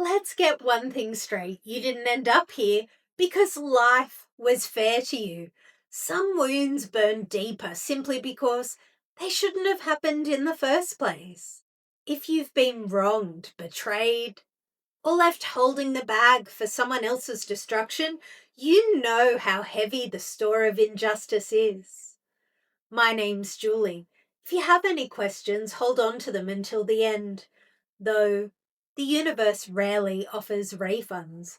Let's get one thing straight. You didn't end up here because life was fair to you. Some wounds burn deeper simply because they shouldn't have happened in the first place. If you've been wronged, betrayed, or left holding the bag for someone else's destruction, you know how heavy the store of injustice is. My name's Julie. If you have any questions, hold on to them until the end. Though the universe rarely offers refunds.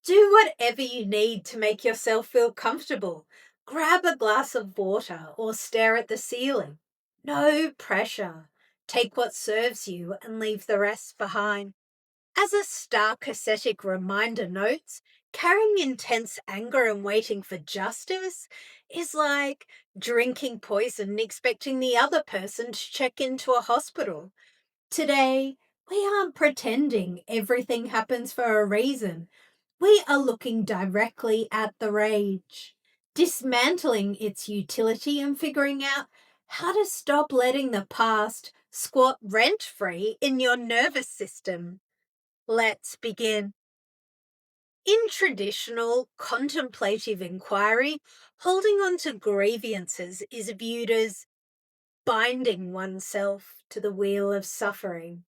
Do whatever you need to make yourself feel comfortable. Grab a glass of water or stare at the ceiling. No pressure. Take what serves you and leave the rest behind. As a stark ascetic reminder notes, carrying intense anger and waiting for justice is like drinking poison and expecting the other person to check into a hospital. Today, we aren't pretending everything happens for a reason. We are looking directly at the rage, dismantling its utility and figuring out how to stop letting the past squat rent-free in your nervous system. Let's begin. In traditional contemplative inquiry, holding on to grievances is viewed as binding oneself to the wheel of suffering.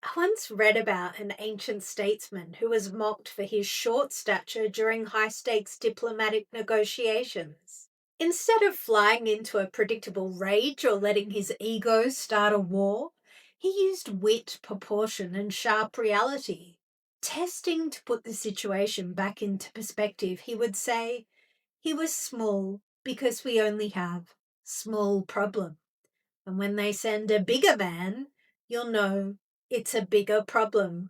I once read about an ancient statesman who was mocked for his short stature during high-stakes diplomatic negotiations. Instead of flying into a predictable rage or letting his ego start a war, he used wit, proportion, and sharp reality. Testing to put the situation back into perspective, he would say, "He was small because we only have small problem. And when they send a bigger man, you'll know it's a bigger problem."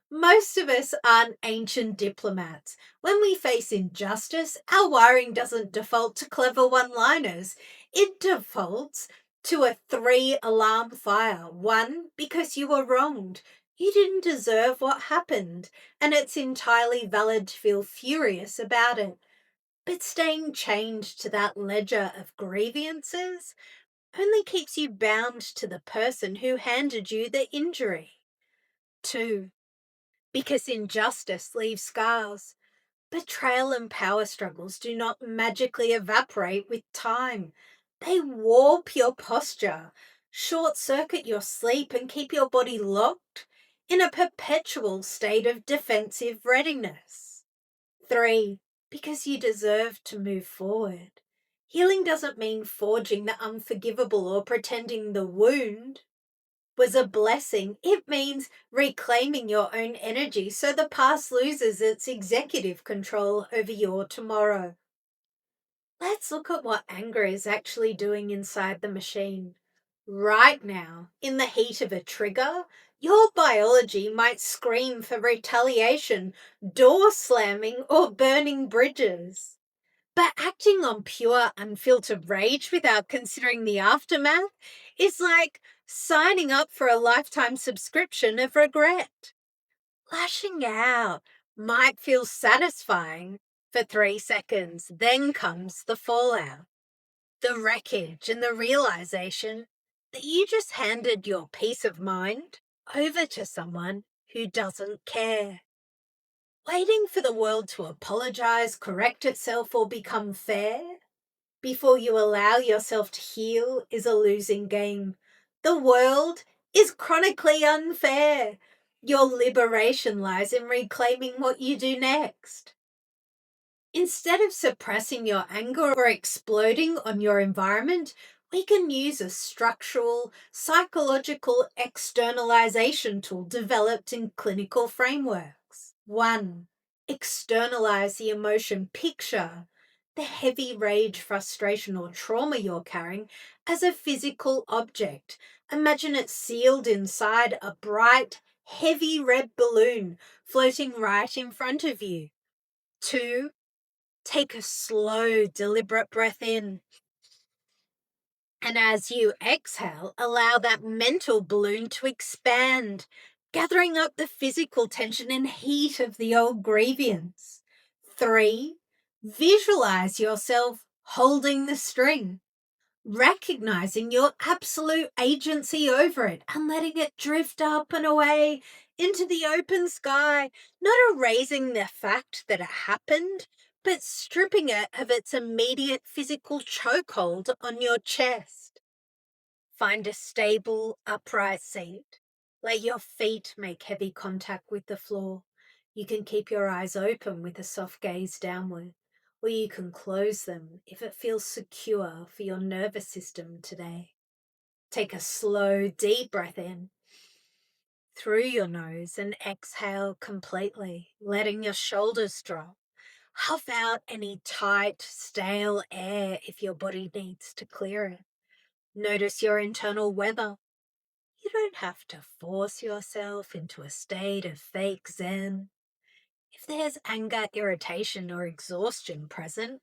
Most of us aren't ancient diplomats. When we face injustice, our wiring doesn't default to clever one-liners. It defaults to a 3-alarm fire. 1, because you were wronged. You didn't deserve what happened, and it's entirely valid to feel furious about it. But staying chained to that ledger of grievances only keeps you bound to the person who handed you the injury. 2, because injustice leaves scars. Betrayal and power struggles do not magically evaporate with time. They warp your posture, short-circuit your sleep, and keep your body locked in a perpetual state of defensive readiness. 3, because you deserve to move forward. Healing doesn't mean forging the unforgivable or pretending the wound was a blessing. It means reclaiming your own energy so the past loses its executive control over your tomorrow. Let's look at what anger is actually doing inside the machine. Right now, in the heat of a trigger, your biology might scream for retaliation, door slamming, or burning bridges. But acting on pure, unfiltered rage without considering the aftermath is like signing up for a lifetime subscription of regret. Lashing out might feel satisfying for 3 seconds, then comes the fallout, the wreckage, and the realization that you just handed your peace of mind over to someone who doesn't care. Waiting for the world to apologize, correct itself, or become fair before you allow yourself to heal is a losing game. The world is chronically unfair. Your liberation lies in reclaiming what you do next. Instead of suppressing your anger or exploding on your environment, we can use a structural, psychological externalization tool developed in clinical frameworks. 1. Externalize the emotion. Picture the heavy rage, frustration, or trauma you're carrying as a physical object. Imagine it sealed inside a bright, heavy red balloon floating right in front of you. 2. Take a slow, deliberate breath in. And as you exhale, allow that mental balloon to expand, gathering up the physical tension and heat of the old grievance. 3. Visualize yourself holding the string, recognizing your absolute agency over it and letting it drift up and away into the open sky, not erasing the fact that it happened, but stripping it of its immediate physical chokehold on your chest. Find a stable, upright seat. Let your feet make heavy contact with the floor. You can keep your eyes open with a soft gaze downward, or you can close them if it feels secure for your nervous system today. Take a slow, deep breath in through your nose and exhale completely, letting your shoulders drop. Huff out any tight, stale air if your body needs to clear it. Notice your internal weather. You don't have to force yourself into a state of fake zen. If there's anger, irritation, or exhaustion present,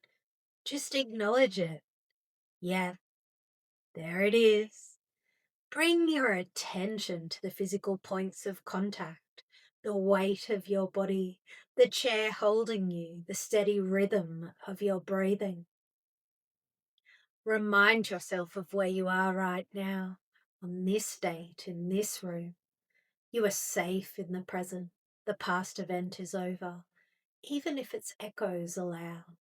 just acknowledge it. Yeah, there it is. Bring your attention to the physical points of contact, the weight of your body, the chair holding you, the steady rhythm of your breathing. Remind yourself of where you are right now, on this date, in this room. You are safe in the present. The past event is over, even if its echoes are loud.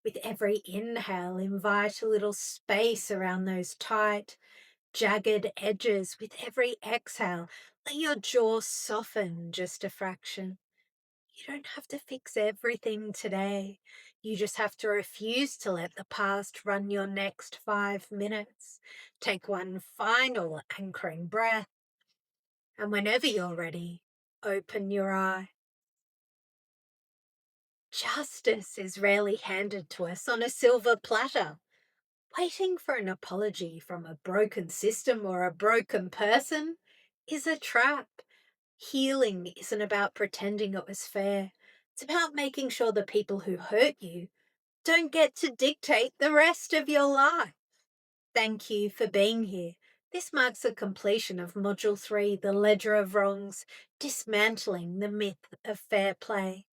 With every inhale, invite a little space around those tight, jagged edges. With every exhale, let your jaw soften just a fraction. You don't have to fix everything today. You just have to refuse to let the past run your next 5 minutes. Take one final anchoring breath, and whenever you're ready, open your eye. Justice is rarely handed to us on a silver platter. Waiting for an apology from a broken system or a broken person is a trap. Healing isn't about pretending it was fair. It's about making sure the people who hurt you don't get to dictate the rest of your life. Thank you for being here. This marks the completion of Module 3, The Ledger of Wrongs, Dismantling the Myth of Fair Play.